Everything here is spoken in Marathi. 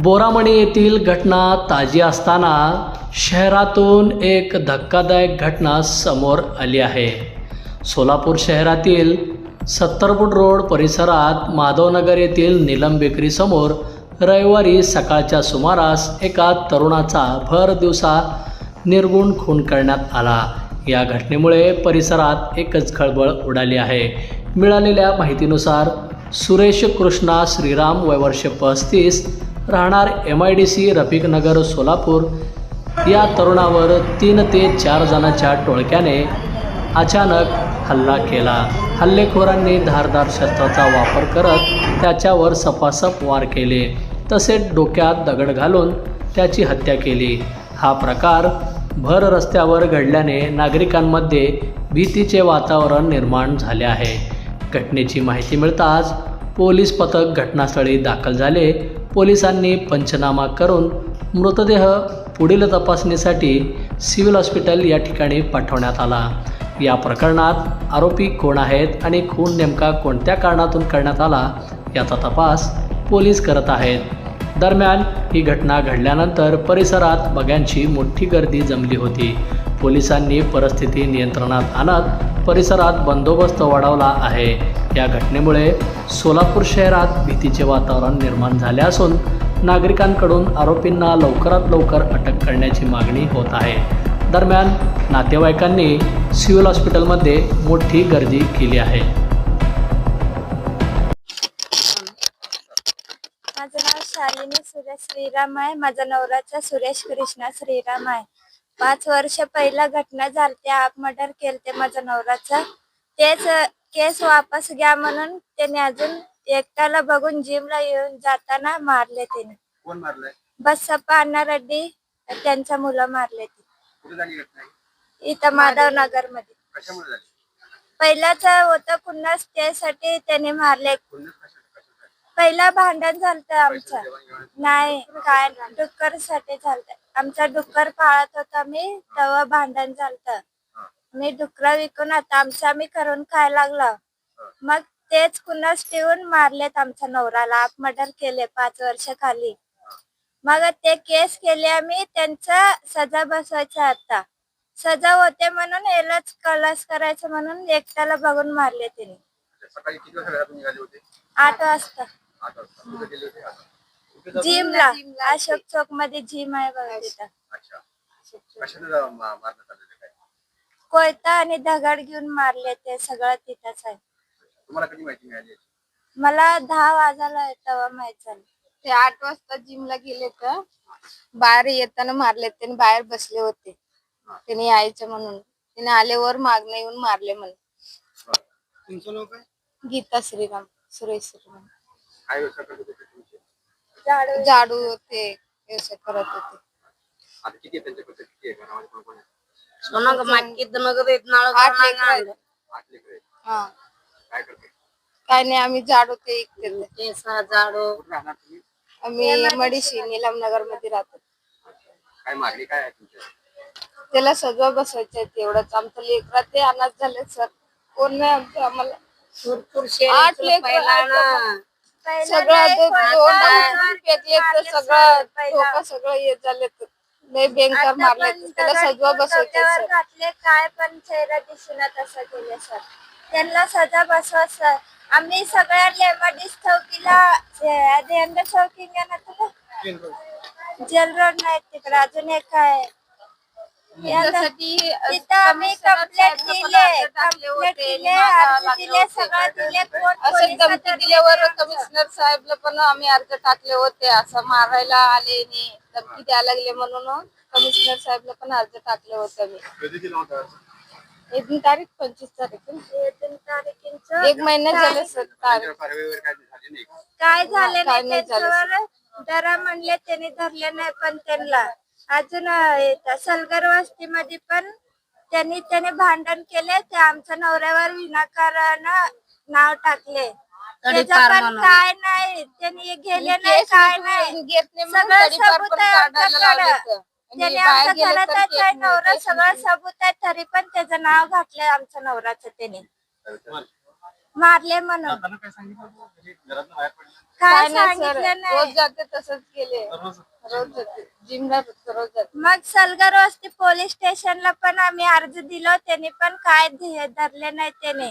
बोरामणी येथील घटना ताजी असताना शहरातून एक धक्कादायक घटना समोर आली आहे। सोलापूर शहरातील 70 फूट रोड परिसरात माधवनगर येथील नीलम बेकरी समोर रविवारी सकाळच्या सुमारास एका तरुणाचा भर दिवसा निर्गुण खून करण्यात आला। या घटनेमुळे परिसरात एकच खळबळ उडाली आहे। मिळालेल्या माहितीनुसार सुरेश कृष्णा श्रीराम वय वर्ष 35 राहणार MIDC रफिकनगर सोलापूर या तरुणावर 3 ते 4 जणांच्या टोळक्याने अचानक हल्ला केला। हल्लेखोरांनी धारदार शस्त्राचा वापर करत त्याच्यावर सपासप वार केले, तसेच डोक्यात दगड घालून त्याची हत्या केली। हा प्रकार भर रस्त्यावर घडल्याने नागरिकांमध्ये भीतीचे वातावरण निर्माण झाले आहे। घटनेची माहिती मिळताच पोलीस पथक घटनास्थळी दाखल झाले। पोलिसांनी पंचनामा करून मृतदेह पुढील तपासणीसाठी सिव्हिल हॉस्पिटल या ठिकाणी पाठवण्यात आला। या प्रकरणात आरोपी कोण आहेत आणि खून नेमका कोणत्या कारणातून करण्यात आला याचा तपास पोलीस करत आहेत। दरम्यान ही घटना घडल्यानंतर परिसरात बघ्यांची मोठी गर्दी जमली होती। पोलिसांनी परिस्थिती नियंत्रणात आणत परिसरात बंदोबस्त वाढवला आहे। या घटनेमुळे सोलापूर शहरात भीतीचे वातावरण निर्माण झाले असून नागरिकांकडून आरोपींना लवकरात लवकर अटक करण्याची मागणी होत आहे। दरम्यान नातेवाईकांनी सिव्हिल हॉस्पिटलमध्ये मोठी गर्दी केली आहे। माझं नाव शालिनी सुरेश श्रीराम आहे। माझा नवराचा सुरेश कृष्णा श्रीराम आहे। 5 वर्ष पहिला घटना झालती, आप मर्डर केलते माझा नवराचा। तेच केस वापस घ्या म्हणून त्याने अजून एकट्याला बघून जिमला येऊन जाताना मारले। त्याने कोण मारलंय? बसप्पा अण्णा रेड्डी त्यांचा मुलं मारले ते। कुठे झाली घटना? इथं माधवनगर मध्ये। कशामुळे झाली? पहिलाच होतं कुन्नस, त्यासाठी त्याने मारले। पहिला भांडण झालतं आमचं, नाही काय डुक्कर साठी झालतं। आमचा डुक्कर पाळत होता मी, तेव्हा भांडण झालतं। मी डुकरा विकून आता आम्ही करून खायला लागलो। मग तेच कुणास ठेवून मारलेत आमच्या नवऱ्याला, आप मर्डर केले 5 वर्ष खाली। मग ते केस केले आम्ही, त्यांचा सजा बसवायचा आता। सजा होते म्हणून यालाच कलास करायचं म्हणून एकट्याला बघून मारले त्याने। सकाळी किती वाजता घरातून निघाले होते? 8 वाजता 8 वाजता कुठे गेले होते? कुठे जाऊन? जिमला, अशोक चौक मध्ये जिम आहे बघा तिथं। अच्छा, कशाने मारण्यात आलेले काय? कोयता आणि दगड घेऊन मारले, ते सगळं तिथंच आहे। तुम्हाला कधी माहिती मिळाली? मला 10 वाजायला तेव्हा माहित झालं। ते 8 वाजता जिमला गेले तर बाहेर येताना मारले। त्यांनी बाहेर बसले होते, त्यांनी यायचं म्हणून। त्याने आल्यावर मागणं येऊन मारले म्हणे। तुमचं नाव काय? गीता श्रीराम, सुरेश श्रीराम। काय व्यवसाय करत होते तुमचे? झाडू होते, व्यवसाय करत होते। आता किती आहे त्यांच्याकडे? किती आहे घरामध्ये? कोण कोण आहे? 8 लेकरं आहेत। 8 लेकरं आहेत. हा, काय करते? काय नाही, आम्ही झाडू ते ऐकते। कुठे राहणार तुम्ही? आम्ही मडीशी नीलमनगर मध्ये राहतो। काय मागणी काय आहे तुमच्या? त्याला सजवा बसवायचं तेवढंच। आमचं लेकरा ते अनाथ झाले सर, कोण नाही आमचं। आम्हाला 8 लेकरं सगळं सगळं येत झाले, लय भयंकर मारले। त्याला सजवा बसवायचं सर। घातले काय पण चेहरा दिसला तसं केले सर। त्यांना सजा बसवा सर। आम्ही सगळ्या MIDC चौकीला चौकी जेल रोड नाही तिकडे अजून एक आहे, तिथं आम्ही कंप्लेंट दिले, अर्ज दिले, सगळं दिले। असं धमकी दिल्यावर कमिशनर साहेबला पण आम्ही अर्ज टाकले होते। असं मारायला आले नाही, धमकी द्यायला लागले म्हणून कमिशनर साहेबला पण अर्ज टाकले होते मी। कधी दिला होता? 1 तारीख 25 तारीख 1 महिना झाले सर। त्यांच्यावर कारवाई वगैरे काय झाली नाही? काय झाले काय नाही नाही झालं त्याच्यावर। जरा म्हणले त्यांनी धरले नाही, पण त्यांना अजून सलगर वस्तीमध्ये पण त्याने भांडण केले। ते आमच्या नवऱ्यावर विनाकारण नाव टाकले। त्याचं पण काय नाही, त्यांनी गेले नाही, काय नाही, सगळं सबूत आहे आमच्याकडं। त्याने आमच्या घरात आहे नवरा, सगळं सबूत आहे, तरी पण त्याचं नाव घातलंय आमच्या नवऱ्याचं त्याने। मारले म्हणून काय काय नाही सर, सांगितलं रोज नाही. जाते तसंच केले, रोज जाते जिमला रोज जाते. मग सलगर वस्ती पोलीस स्टेशनला पण आम्ही अर्ज दिलो, त्याने पण काय धरले नाही त्याने.